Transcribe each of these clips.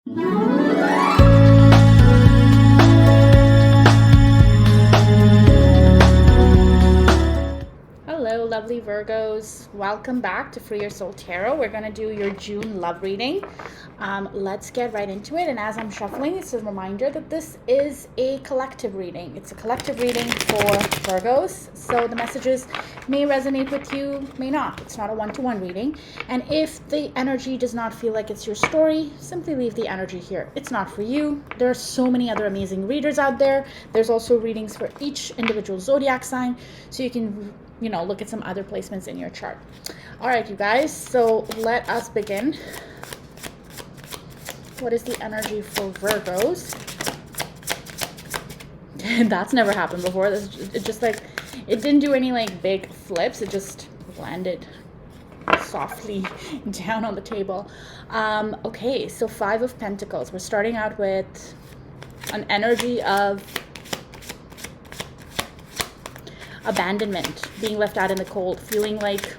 Hello, lovely Virgos. Welcome back to Free Your Soul Tarot. We're going to do your June love reading. Let's get right into it. And as I'm shuffling, it's a reminder that this is a collective reading. It's a collective reading for Virgos. So the messages may resonate with you, may not. It's not a one-to-one reading. And if the energy does not feel like it's your story, simply leave the energy here. It's not for you. There are so many other amazing readers out there. There's also readings for each individual zodiac sign. So you can look at some other placements in your chart. All right, you guys, so let us begin. What is the energy for Virgos? That's never happened before. It just like, it didn't do any like big flips. It just landed softly down on the table. Okay, so 5 of Pentacles. We're starting out with an energy of abandonment, being left out in the cold, feeling like,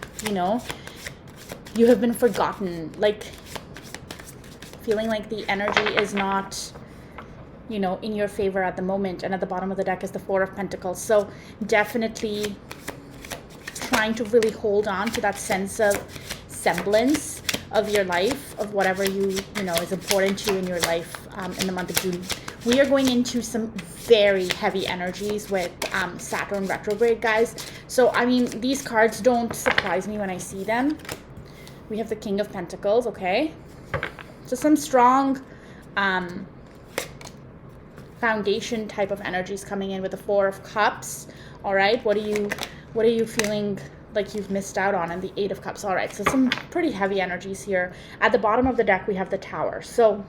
you have been forgotten, like feeling like the energy is not, in your favor at the moment. And at the bottom of the deck is the 4 of Pentacles. So definitely trying to really hold on to that sense of semblance of your life, of whatever is important to you in your life in the month of June. We are going into some very heavy energies with Saturn retrograde, guys. So, I mean, these cards don't surprise me when I see them. We have the King of Pentacles, okay? So some strong foundation type of energies coming in with the 4 of Cups. All right, what are you feeling like you've missed out on? And the 8 of Cups. All right, so some pretty heavy energies here. At the bottom of the deck, we have the Tower. So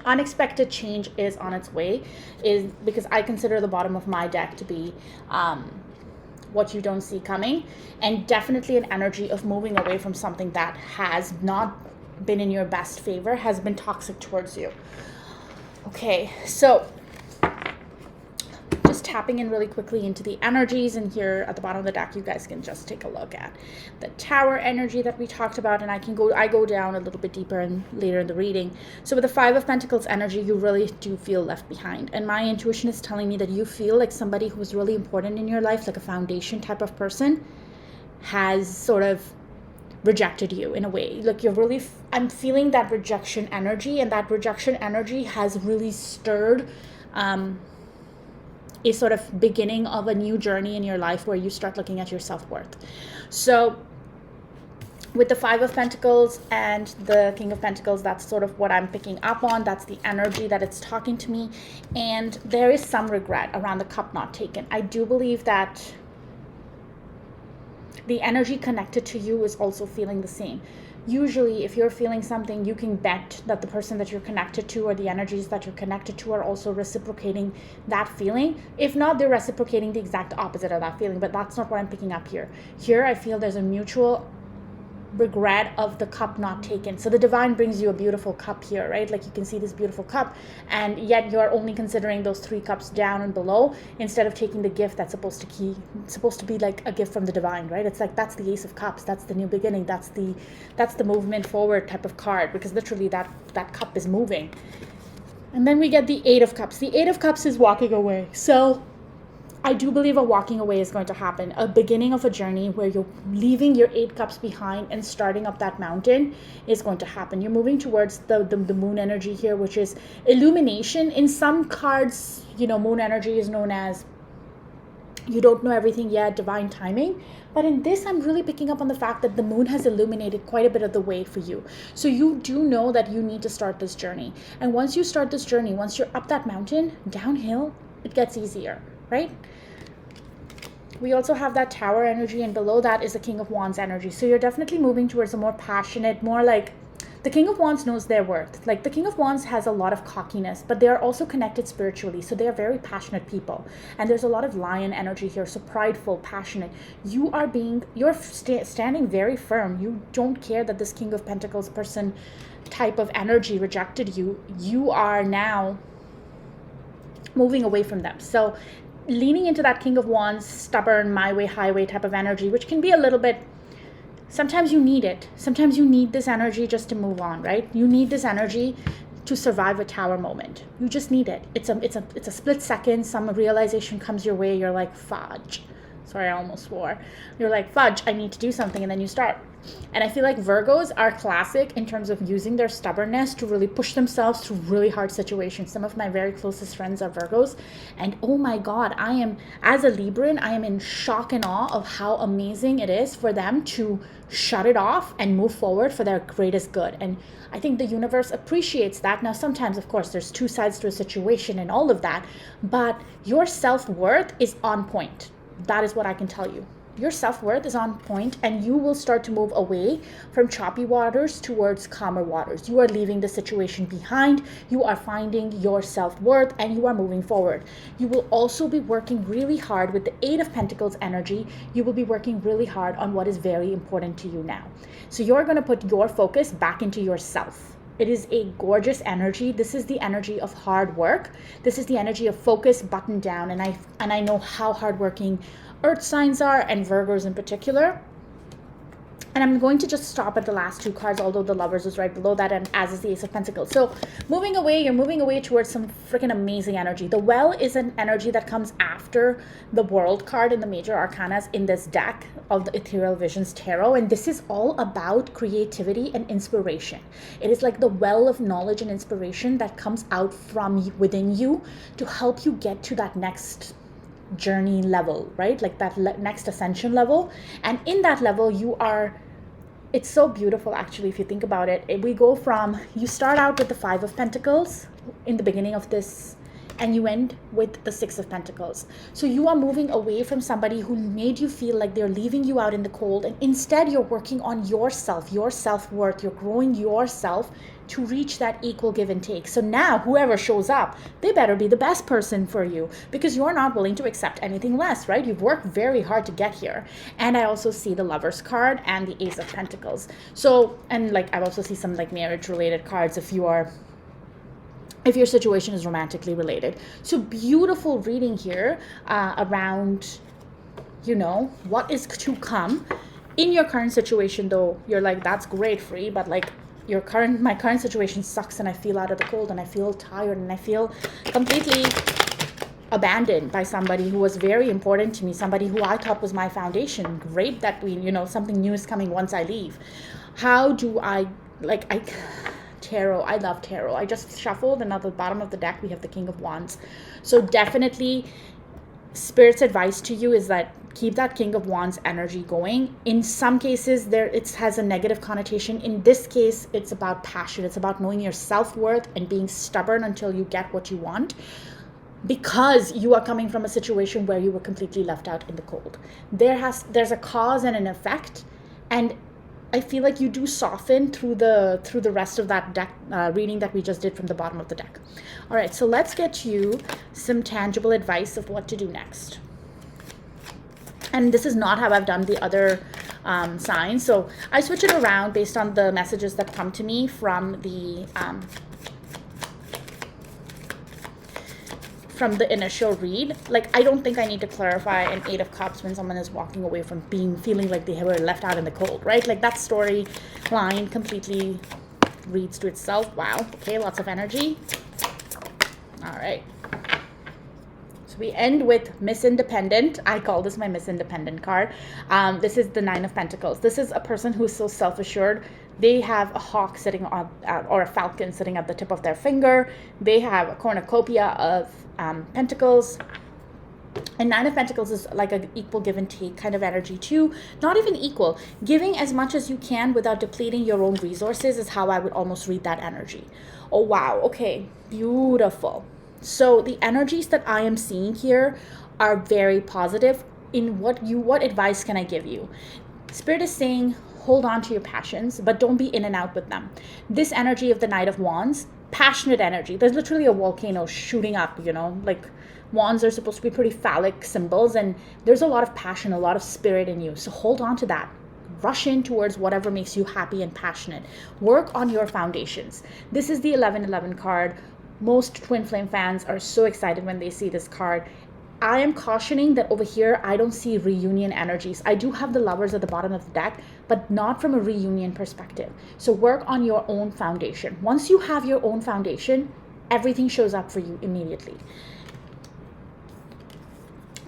unexpected change is on its way, is because I consider the bottom of my deck to be what you don't see coming, and definitely an energy of moving away from something that has not been in your best favor, has been toxic towards you. Okay, so just tapping in really quickly into the energies, and here at the bottom of the deck you guys can just take a look at the Tower energy that we talked about, and I go down a little bit deeper and later in the reading. So with the 5 of Pentacles energy, you really do feel left behind, and my intuition is telling me that you feel like somebody who was really important in your life, like a foundation type of person, has sort of rejected you in a way. Like I'm feeling that rejection energy, and that rejection energy has really stirred a sort of beginning of a new journey in your life where you start looking at your self-worth. So with the 5 of Pentacles and the King of Pentacles, that's sort of what I'm picking up on. That's the energy that it's talking to me. And there is some regret around the cup not taken. I do believe that the energy connected to you is also feeling the same. Usually, if you're feeling something, you can bet that the person that you're connected to, or the energies that you're connected to, are also reciprocating that feeling. If not, they're reciprocating the exact opposite of that feeling, but that's not what I'm picking up here. Here, I feel there's a mutual regret of the cup not taken. So the divine brings you a beautiful cup here, right? Like you can see this beautiful cup, and yet you're only considering those 3 cups down and below instead of taking the gift that's supposed to be like a gift from the divine, right? It's like, that's the Ace of Cups, that's the new beginning, that's the movement forward type of card, because literally that cup is moving. And then we get the 8 of Cups. The 8 of Cups is walking away. So I do believe a walking away is going to happen, a beginning of a journey where you're leaving your 8 cups behind and starting up that mountain is going to happen. You're moving towards the moon energy here, which is illumination. In some cards, moon energy is known as you don't know everything yet, divine timing. But in this, I'm really picking up on the fact that the moon has illuminated quite a bit of the way for you. So you do know that you need to start this journey. And once you start this journey, once you're up that mountain, downhill, it gets easier, right? We also have that Tower energy, and below that is the King of Wands energy. So you're definitely moving towards a more passionate, more like, the King of Wands knows their worth. Like the King of Wands has a lot of cockiness, but they are also connected spiritually. So they are very passionate people. And there's a lot of Lion energy here. So prideful, passionate. You're standing very firm. You don't care that this King of Pentacles person type of energy rejected you. You are now moving away from them. So leaning into that King of Wands, stubborn, my way, highway type of energy, which can be a little bit, sometimes you need it. Sometimes you need this energy just to move on, right? You need this energy to survive a tower moment. You just need it. It's a split second. Some realization comes your way. You're like, fudge. Sorry, I almost swore. You're like, fudge, I need to do something. And then you start. And I feel like Virgos are classic in terms of using their stubbornness to really push themselves through really hard situations. Some of my very closest friends are Virgos. And oh my God, as a Libran, I am in shock and awe of how amazing it is for them to shut it off and move forward for their greatest good. And I think the universe appreciates that. Now, sometimes, of course, there's two sides to a situation and all of that, but your self-worth is on point. That is what I can tell you. Your self-worth is on point, and you will start to move away from choppy waters towards calmer waters. You are leaving the situation behind. You are finding your self-worth, and you are moving forward. You will also be working really hard with the Eight of Pentacles energy. You will be working really hard on what is very important to you now. So you're going to put your focus back into yourself. It is a gorgeous energy. This is the energy of hard work. This is the energy of focus, button down. And I know how hardworking Earth signs are, and Virgos in particular. And I'm going to just stop at the last two cards, although the Lovers is right below that, and as is the Ace of Pentacles. So you're moving away towards some freaking amazing energy. The Well is an energy that comes after the World card in the major arcanas in this deck of the Ethereal Visions Tarot. And this is all about creativity and inspiration. It is like the well of knowledge and inspiration that comes out from within you to help you get to that next journey level, right? Like that next ascension level. And in that level, it's so beautiful, actually, if you think about it. You start out with the Five of Pentacles in the beginning of this, and you end with the Six of Pentacles. So you are moving away from somebody who made you feel like they're leaving you out in the cold, and instead you're working on yourself, your self-worth. You're growing yourself to reach that equal give and take. So now whoever shows up, they better be the best person for you, because you're not willing to accept anything less, right? You've worked very hard to get here. And I also see the Lovers card and the Ace of Pentacles. So, and like I also see some like marriage related cards if your situation is romantically related. So beautiful reading here around, what is to come. In your current situation, though, you're like, that's great, Free, but like my current situation sucks, and I feel out of the cold, and I feel tired, and I feel completely abandoned by somebody who was very important to me, somebody who I thought was my foundation. Great that something new is coming once I leave. How do Tarot, I love tarot. I just shuffled, and at the bottom of the deck we have the King of Wands. So definitely Spirit's advice to you is that keep that King of Wands energy going. In some cases it has a negative connotation. In this case, it's about passion. It's about knowing your self-worth and being stubborn until you get what you want, because you are coming from a situation where you were completely left out in the cold. There's a cause and an effect, and I feel like you do soften through the rest of that deck reading that we just did from the bottom of the deck. All right, so let's get you some tangible advice of what to do next. And this is not how I've done the other signs. So I switch it around based on the messages that come to me from the initial read. Like, I don't think I need to clarify an Eight of Cups when someone is walking away from feeling like they were left out in the cold, right? Like, that story line completely reads to itself. Wow. Okay, lots of energy. All right. So we end with Miss Independent. I call this my Miss Independent card. This is the Nine of Pentacles. This is a person who's so self-assured. They have a hawk sitting on, or a falcon sitting at the tip of their finger. They have a cornucopia of pentacles. And Nine of Pentacles is like an equal give and take kind of energy too. Not even equal. Giving as much as you can without depleting your own resources is how I would almost read that energy. Oh, wow. Okay. Beautiful. So the energies that I am seeing here are very positive. In what advice can I give you? Spirit is saying, hold on to your passions, but don't be in and out with them. This energy of the Knight of Wands, passionate energy. There's literally a volcano shooting up, like wands are supposed to be pretty phallic symbols, and there's a lot of passion, a lot of spirit in you. So hold on to that. Rush in towards whatever makes you happy and passionate. Work on your foundations. This is the 1111 card. Most Twin Flame fans are so excited when they see this card. I am cautioning that over here, I don't see reunion energies. I do have the Lovers at the bottom of the deck, but not from a reunion perspective. So work on your own foundation. Once you have your own foundation, everything shows up for you immediately.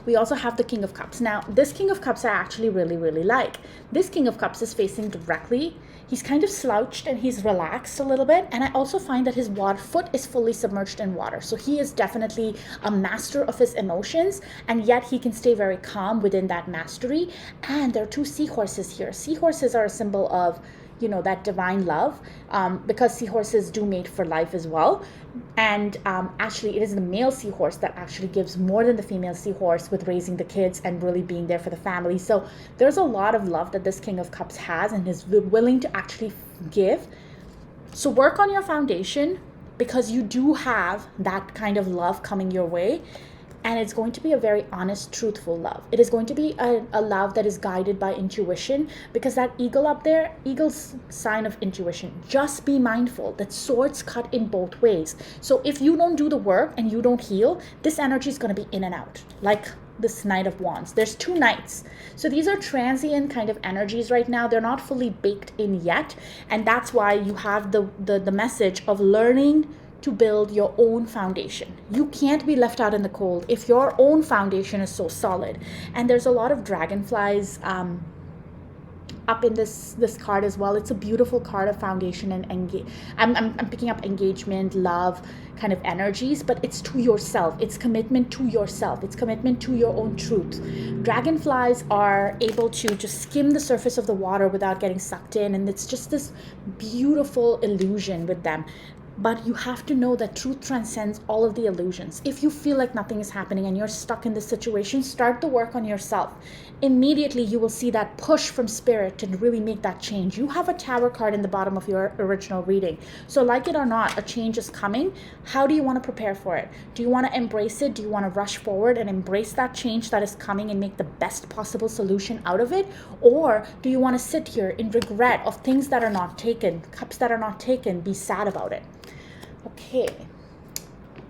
We also have the King of Cups. Now, this King of Cups I actually really, really like. This King of Cups is facing directly. He's kind of slouched and he's relaxed a little bit. And I also find that his foot is fully submerged in water. So he is definitely a master of his emotions, and yet he can stay very calm within that mastery. And there are two seahorses here. Seahorses are a symbol of, you know, that divine love, because seahorses do mate for life as well. And actually, it is the male seahorse that actually gives more than the female seahorse with raising the kids and really being there for the family. So there's a lot of love that this King of Cups has and is willing to actually give. So work on your foundation, because you do have that kind of love coming your way. And it's going to be a very honest, truthful love. It is going to be a love that is guided by intuition, because that eagle up there, eagle's sign of intuition. Just be mindful that swords cut in both ways. So if you don't do the work and you don't heal, this energy is going to be in and out, like this Knight of Wands. There's two knights. So these are transient kind of energies right now. They're not fully baked in yet. And that's why you have the message of learning to build your own foundation. You can't be left out in the cold if your own foundation is so solid. And there's a lot of dragonflies up in this card as well. It's a beautiful card of foundation and I'm picking up engagement, love kind of energies, but it's to yourself. It's commitment to yourself. It's commitment to your own truth. Dragonflies are able to just skim the surface of the water without getting sucked in, and it's just this beautiful illusion with them. But you have to know that truth transcends all of the illusions. If you feel like nothing is happening and you're stuck in this situation, start the work on yourself. Immediately, you will see that push from spirit to really make that change. You have a Tower card in the bottom of your original reading. So like it or not, a change is coming. How do you want to prepare for it? Do you want to embrace it? Do you want to rush forward and embrace that change that is coming and make the best possible solution out of it? Or do you want to sit here in regret of things that are not taken, cups that are not taken, be sad about it? Okay,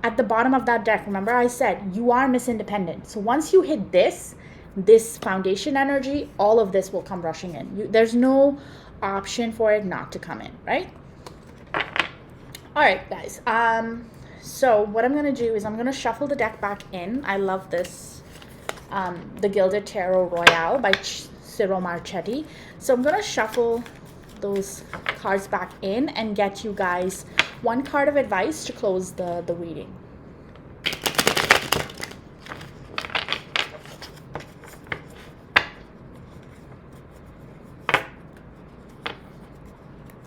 at the bottom of that deck, remember I said you are Miss Independent. So once you hit this foundation energy, all of this will come rushing in. There's no option for it not to come in, right? All right, guys. So what I'm going to do is I'm going to shuffle the deck back in. I love this, the Gilded Tarot Royale by Ciro Marchetti. So I'm going to shuffle those cards back in and get you guys one card of advice to close the reading.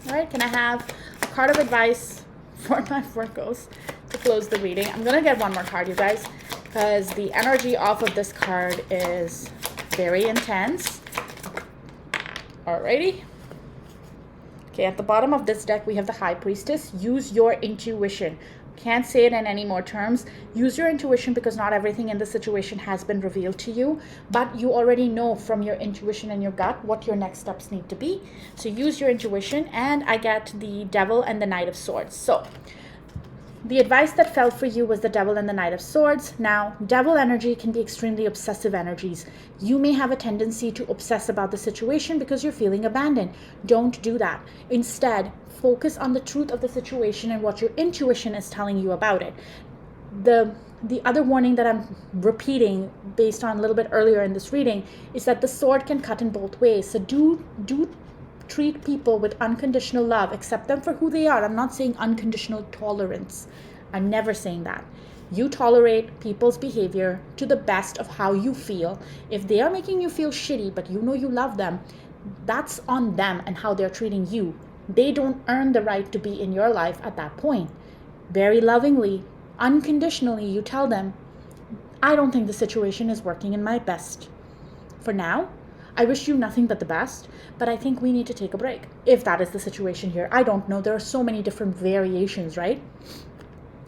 All right, can I have a card of advice for my Virgos to close the reading? I'm going to get one more card, you guys, because the energy off of this card is very intense. Alrighty. Okay, at the bottom of this deck, we have the High Priestess. Use your intuition. Can't say it in any more terms. Use your intuition, because not everything in the situation has been revealed to you, but you already know from your intuition and your gut what your next steps need to be. So use your intuition. And I get the Devil and the Knight of Swords. So the advice that fell for you was the Devil and the Knight of Swords. Now, Devil energy can be extremely obsessive energies. You may have a tendency to obsess about the situation because you're feeling abandoned. Don't do that. Instead, focus on the truth of the situation and what your intuition is telling you about it. The other warning that I'm repeating based on a little bit earlier in this reading is that the sword can cut in both ways. So do treat people with unconditional love. Accept them for who they are. I'm not saying unconditional tolerance. I'm never saying that. You tolerate people's behavior to the best of how you feel. If they are making you feel shitty, but you know you love them, that's on them and how they're treating you. They don't earn the right to be in your life at that point. Very lovingly, unconditionally, you tell them, I don't think the situation is working in my best. For now, I wish you nothing but the best, but I think we need to take a break. If that is the situation here, I don't know. There are so many different variations, right?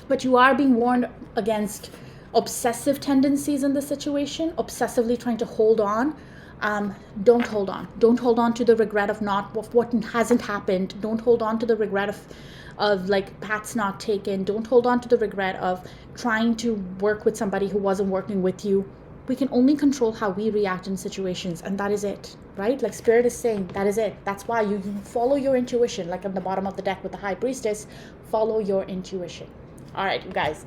But you are being warned against obsessive tendencies in the situation, obsessively trying to hold on Don't hold on. Don't hold on to the regret of what hasn't happened. Don't hold on to the regret of like paths not taken. Don't hold on to the regret of trying to work with somebody who wasn't working with you. We can only control how we react in situations, and that is it, right? Like Spirit is saying, that is it. That's why you follow your intuition, like on the bottom of the deck with the High Priestess. Follow your intuition. All right, you guys,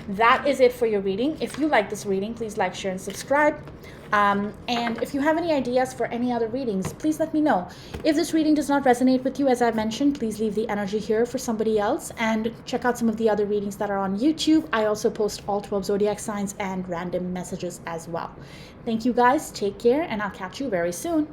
that is it for your reading. If you like this reading, please like, share, and subscribe. And if you have any ideas for any other readings, please let me know. If this reading does not resonate with you, as I mentioned, please leave the energy here for somebody else and check out some of the other readings that are on YouTube. I also post all 12 zodiac signs and random messages as well. Thank you guys. Take care, and I'll catch you very soon.